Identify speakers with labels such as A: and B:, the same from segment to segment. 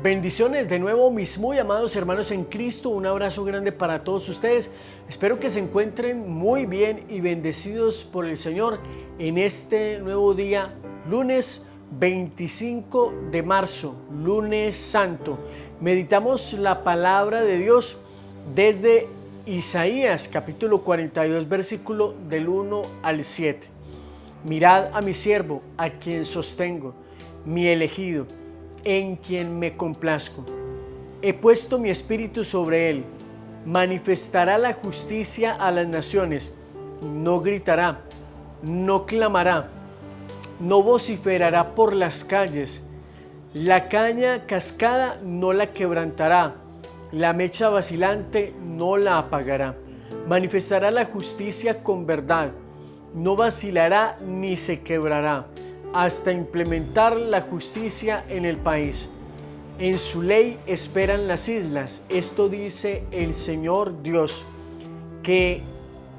A: Bendiciones de nuevo, mis muy amados hermanos en Cristo. Un abrazo grande para todos ustedes. Espero que se encuentren muy bien y bendecidos por el Señor en este nuevo día, lunes 25 de marzo, lunes santo. Meditamos la palabra de Dios desde Isaías capítulo 42, versículo del 1 al 7. Mirad a mi siervo, a quien sostengo, mi elegido, en quien me complazco. He puesto mi espíritu sobre él. Manifestará la justicia a las naciones. No gritará, no clamará, no vociferará por las calles. La caña cascada no la quebrantará. La mecha vacilante no la apagará. Manifestará la justicia con verdad. No vacilará ni se quebrará, hasta implementar la justicia en el país. En su ley esperan las islas. Esto dice el Señor Dios, que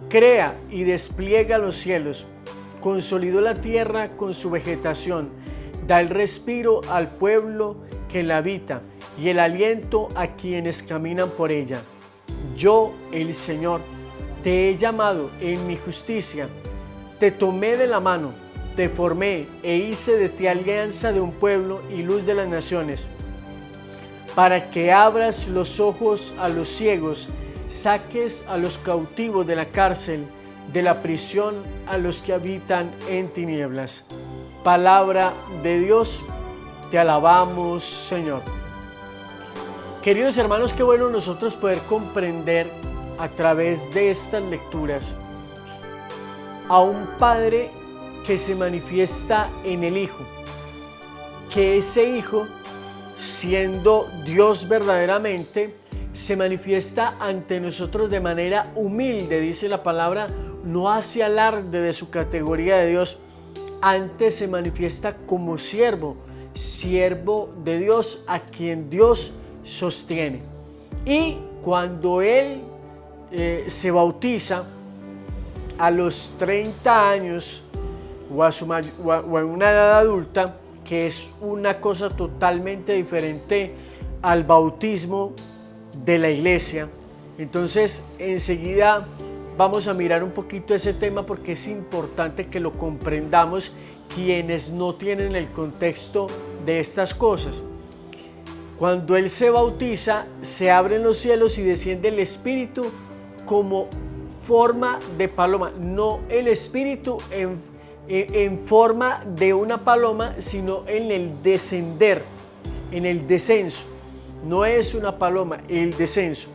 A: crea y despliega los cielos, consolidó la tierra con su vegetación, da el respiro al pueblo que la habita y el aliento a quienes caminan por ella. Yo, el Señor, te he llamado en mi justicia, te tomé de la mano, te formé e hice de ti alianza de un pueblo y luz de las naciones, para que abras los ojos a los ciegos, saques a los cautivos de la cárcel, de la prisión a los que habitan en tinieblas. Palabra de Dios, te alabamos, Señor. Queridos hermanos, qué bueno nosotros poder comprender a través de estas lecturas a un Padre que se manifiesta en el Hijo, que ese Hijo, siendo Dios verdaderamente, se manifiesta ante nosotros de manera humilde, dice la palabra, no hace alarde de su categoría de Dios, antes se manifiesta como siervo de Dios, a quien Dios sostiene. Y cuando Él se bautiza a los 30 años, o a una edad adulta, que es una cosa totalmente diferente al bautismo de la iglesia. Entonces enseguida vamos a mirar un poquito ese tema, porque es importante que lo comprendamos quienes no tienen el contexto de estas cosas. Cuando Él se bautiza, se abren los cielos y desciende el Espíritu como forma de paloma, no el Espíritu en forma de una paloma, sino en el descender, en el descenso. No es una paloma, el descenso.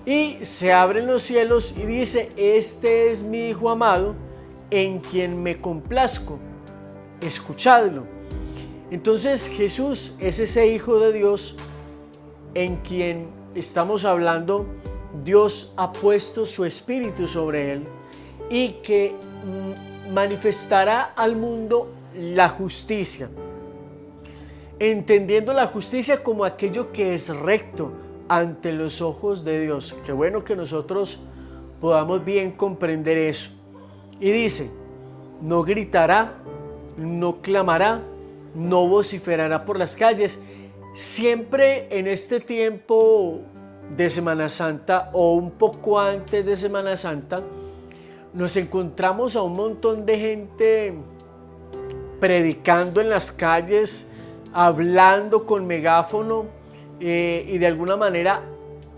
A: Y se abren los cielos y dice: este es mi Hijo amado, en quien me complazco, escuchadlo. Entonces Jesús es ese Hijo de Dios en quien estamos hablando. Dios ha puesto su espíritu sobre él y que manifestará al mundo la justicia, entendiendo la justicia como aquello que es recto ante los ojos de Dios. Qué bueno que nosotros podamos bien comprender eso. Y dice: no gritará, no clamará, no vociferará por las calles. Siempre en este tiempo de Semana Santa, o un poco antes de Semana Santa, nos encontramos a un montón de gente predicando en las calles, hablando con megáfono, y de alguna manera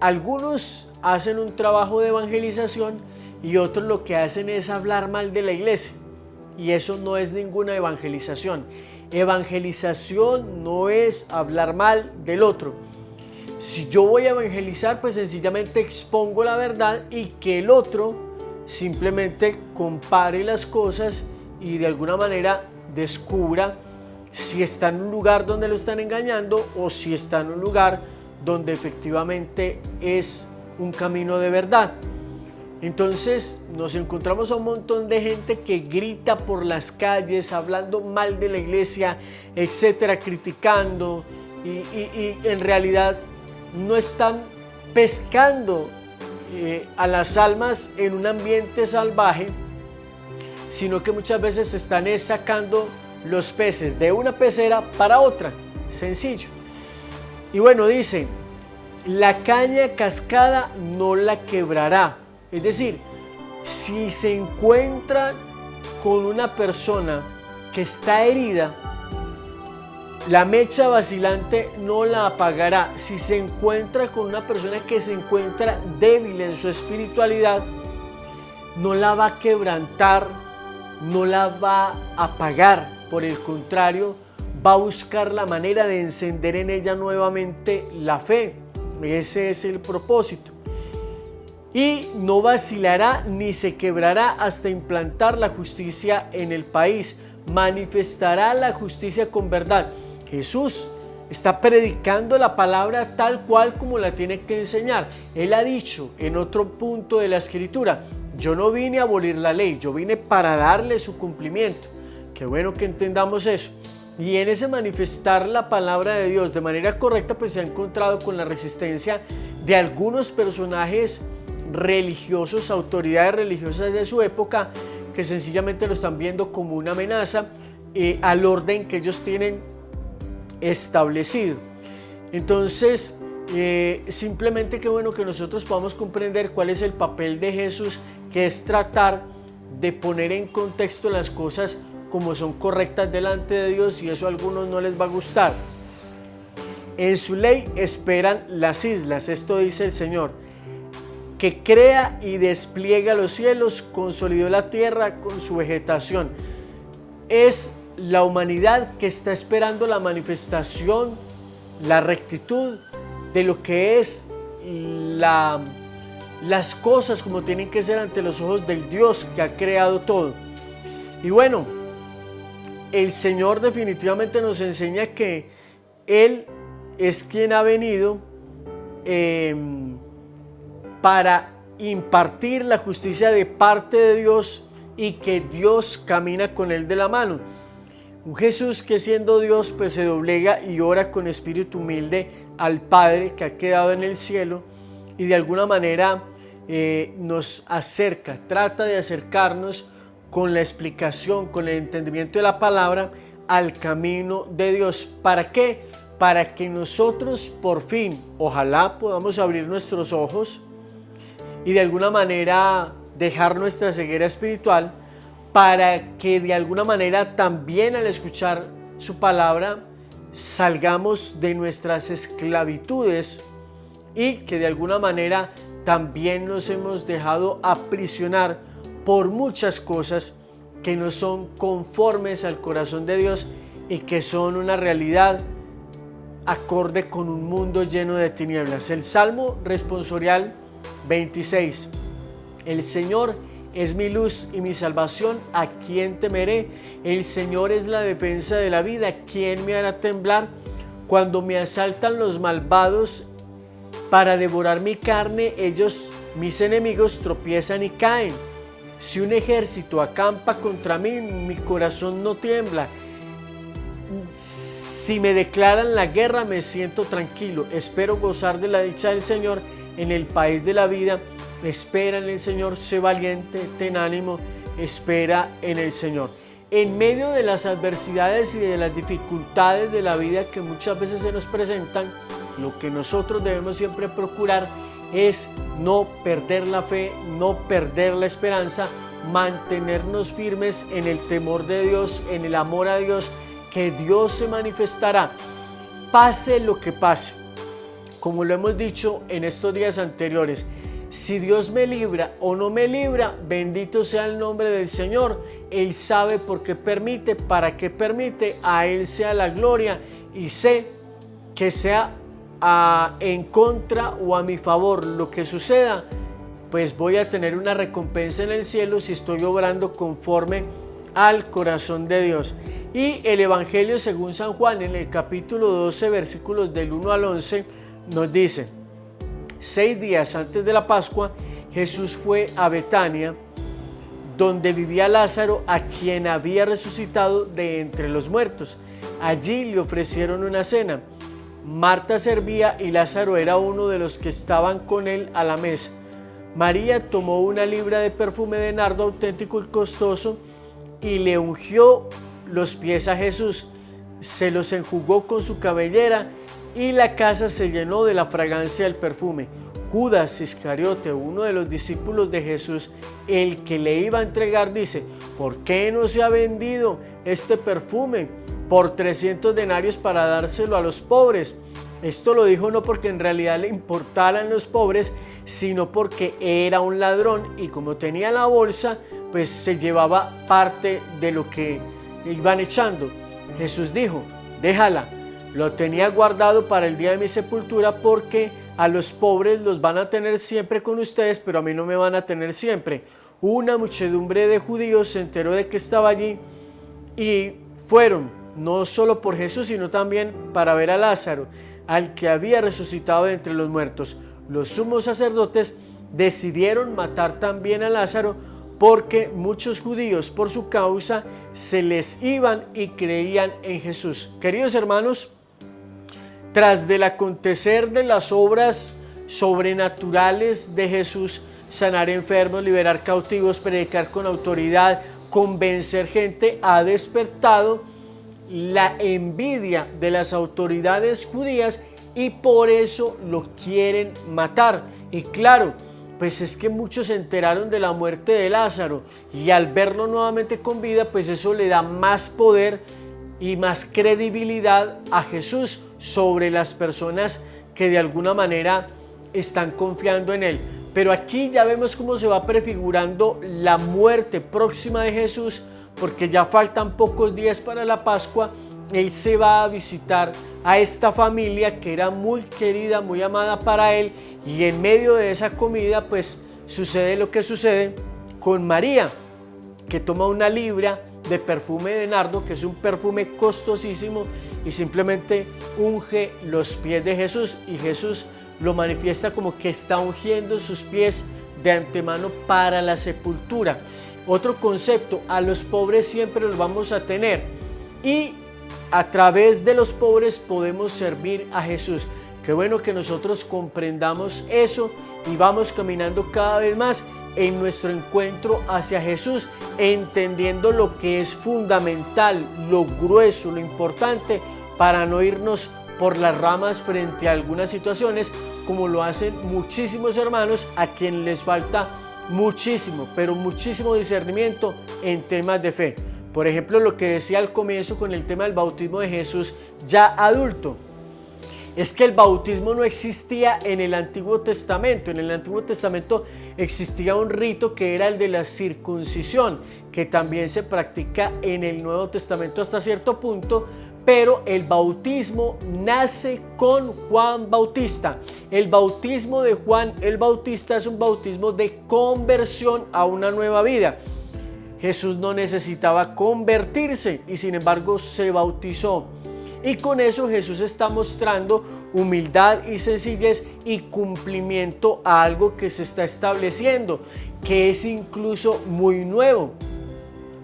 A: algunos hacen un trabajo de evangelización y otros lo que hacen es hablar mal de la iglesia, y eso no es ninguna evangelización. Evangelización no es hablar mal del otro. Si yo voy a evangelizar, pues sencillamente expongo la verdad y que el otro simplemente compare las cosas y de alguna manera descubra si está en un lugar donde lo están engañando o si está en un lugar donde efectivamente es un camino de verdad. Entonces nos encontramos a un montón de gente que grita por las calles hablando mal de la iglesia, etcétera, criticando, y en realidad no están pescando a las almas en un ambiente salvaje, sino que muchas veces están sacando los peces de una pecera para otra. Sencillo. Y bueno, dice, la caña cascada no la quebrará. Es decir, si se encuentra con una persona que está herida, la mecha vacilante no la apagará. Si se encuentra con una persona que se encuentra débil en su espiritualidad, no la va a quebrantar, no la va a apagar. Por el contrario, va a buscar la manera de encender en ella nuevamente la fe. Ese es el propósito. Y no vacilará ni se quebrará hasta implantar la justicia en el país. Manifestará la justicia con verdad. Jesús está predicando la palabra tal cual como la tiene que enseñar. Él ha dicho en otro punto de la escritura, yo no vine a abolir la ley, yo vine para darle su cumplimiento. Qué bueno que entendamos eso. Y en ese manifestar la palabra de Dios de manera correcta, pues se ha encontrado con la resistencia de algunos personajes religiosos, autoridades religiosas de su época, que sencillamente lo están viendo como una amenaza al orden que ellos tienen establecido. Entonces, simplemente qué bueno que nosotros podamos comprender cuál es el papel de Jesús, que es tratar de poner en contexto las cosas como son correctas delante de Dios, y eso a algunos no les va a gustar. En su ley esperan las islas, esto dice el Señor, que crea y despliega los cielos, consolidó la tierra con su vegetación. Es la humanidad que está esperando la manifestación, la rectitud de lo que es las cosas como tienen que ser ante los ojos del Dios que ha creado todo. Y bueno, el Señor definitivamente nos enseña que Él es quien ha venido para impartir la justicia de parte de Dios, y que Dios camina con Él de la mano. Un Jesús que siendo Dios pues se doblega y ora con espíritu humilde al Padre que ha quedado en el cielo, y de alguna manera nos acerca, trata de acercarnos con la explicación, con el entendimiento de la palabra al camino de Dios. ¿Para qué? Para que nosotros por fin, ojalá podamos abrir nuestros ojos y de alguna manera dejar nuestra ceguera espiritual, para que de alguna manera también al escuchar su palabra salgamos de nuestras esclavitudes, y que de alguna manera también nos hemos dejado aprisionar por muchas cosas que no son conformes al corazón de Dios y que son una realidad acorde con un mundo lleno de tinieblas. El Salmo responsorial 26. El Señor es mi luz y mi salvación, ¿a quién temeré? El Señor es la defensa de la vida, ¿quién me hará temblar? Cuando me asaltan los malvados para devorar mi carne, ellos, mis enemigos, tropiezan y caen. Si un ejército acampa contra mí, mi corazón no tiembla. Si me declaran la guerra, me siento tranquilo. Espero gozar de la dicha del Señor en el país de la vida. Espera en el Señor, sé valiente, ten ánimo, espera en el Señor. En medio de las adversidades y de las dificultades de la vida que muchas veces se nos presentan, lo que nosotros debemos siempre procurar es no perder la fe, no perder la esperanza, mantenernos firmes en el temor de Dios, en el amor a Dios, que Dios se manifestará, pase lo que pase. Como lo hemos dicho en estos días anteriores, si Dios me libra o no me libra, bendito sea el nombre del Señor. Él sabe por qué permite, para qué permite, a Él sea la gloria, y sé que sea en contra o a mi favor lo que suceda, pues voy a tener una recompensa en el cielo si estoy obrando conforme al corazón de Dios. Y el Evangelio según San Juan, en el capítulo 12, versículos del 1 al 11, nos dice: 6 días antes de la Pascua, Jesús fue a Betania, donde vivía Lázaro, a quien había resucitado de entre los muertos. Allí le ofrecieron una cena. Marta servía y Lázaro era uno de los que estaban con él a la mesa. María tomó una libra de perfume de nardo auténtico y costoso y le ungió los pies a Jesús. se los enjugó con su cabellera y la casa se llenó de la fragancia del perfume. Judas Iscariote, uno de los discípulos de Jesús, el que le iba a entregar, dice: ¿por qué no se ha vendido este perfume por 300 denarios para dárselo a los pobres? Esto lo dijo no porque en realidad le importaran los pobres, sino porque era un ladrón y como tenía la bolsa, pues se llevaba parte de lo que iban echando. Jesús dijo: déjala, lo tenía guardado para el día de mi sepultura, porque a los pobres los van a tener siempre con ustedes, pero a mí no me van a tener siempre. Una muchedumbre de judíos se enteró de que estaba allí y fueron, no solo por Jesús, sino también para ver a Lázaro, al que había resucitado de entre los muertos. Los sumos sacerdotes decidieron matar también a Lázaro, porque muchos judíos por su causa se les iban y creían en Jesús. Queridos hermanos, tras del acontecer de las obras sobrenaturales de Jesús, sanar enfermos, liberar cautivos, predicar con autoridad, convencer gente, ha despertado la envidia de las autoridades judías y por eso lo quieren matar. Y claro, pues es que muchos se enteraron de la muerte de Lázaro y al verlo nuevamente con vida, pues eso le da más poder y más credibilidad a Jesús sobre las personas que de alguna manera están confiando en él. Pero aquí ya vemos cómo se va prefigurando la muerte próxima de Jesús, porque ya faltan pocos días para la Pascua. Él se va a visitar a esta familia que era muy querida, muy amada para él, y en medio de esa comida pues sucede lo que sucede con María, que toma una libra de perfume de nardo, que es un perfume costosísimo, y simplemente unge los pies de Jesús, y Jesús lo manifiesta como que está ungiendo sus pies de antemano para la sepultura. Otro concepto: a los pobres siempre los vamos a tener y a través de los pobres podemos servir a Jesús. Qué bueno que nosotros comprendamos eso y vamos caminando cada vez más en nuestro encuentro hacia Jesús, entendiendo lo que es fundamental, lo grueso, lo importante, para no irnos por las ramas frente a algunas situaciones, como lo hacen muchísimos hermanos a quienes les falta muchísimo, pero muchísimo discernimiento en temas de fe. Por ejemplo, lo que decía al comienzo con el tema del bautismo de Jesús ya adulto, es que el bautismo no existía en el Antiguo Testamento. En el Antiguo Testamento existía un rito que era el de la circuncisión, que también se practica en el Nuevo Testamento hasta cierto punto, pero el bautismo nace con Juan Bautista. El bautismo de Juan el Bautista es un bautismo de conversión a una nueva vida. Jesús no necesitaba convertirse y sin embargo se bautizó. Y con eso Jesús está mostrando humildad y sencillez y cumplimiento a algo que se está estableciendo, que es incluso muy nuevo,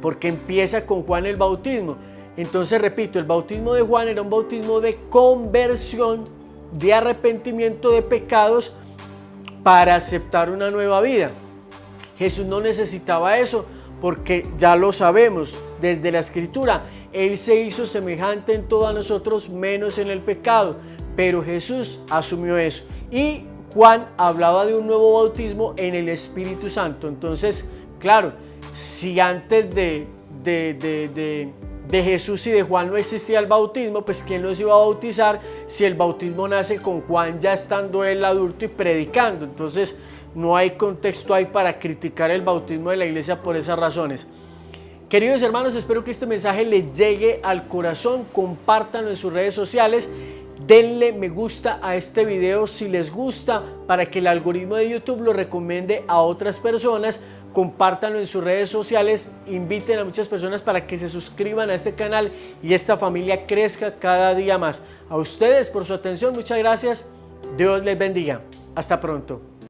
A: porque empieza con Juan el Bautismo. Entonces, repito, el bautismo de Juan era un bautismo de conversión, de arrepentimiento de pecados para aceptar una nueva vida. Jesús no necesitaba eso, porque ya lo sabemos desde la Escritura. Él se hizo semejante en todo a nosotros, menos en el pecado, pero Jesús asumió eso. Y Juan hablaba de un nuevo bautismo en el Espíritu Santo. Entonces, claro, si antes de Jesús y de Juan no existía el bautismo, pues ¿quién los iba a bautizar si el bautismo nace con Juan ya estando él adulto y predicando? Entonces no hay contexto ahí para criticar el bautismo de la iglesia por esas razones. Queridos hermanos, espero que este mensaje les llegue al corazón. Compártanlo en sus redes sociales. Denle me gusta a este video si les gusta, para que el algoritmo de YouTube lo recomiende a otras personas. Compártanlo en sus redes sociales. Inviten a muchas personas para que se suscriban a este canal y esta familia crezca cada día más. A ustedes por su atención, muchas gracias. Dios les bendiga. Hasta pronto.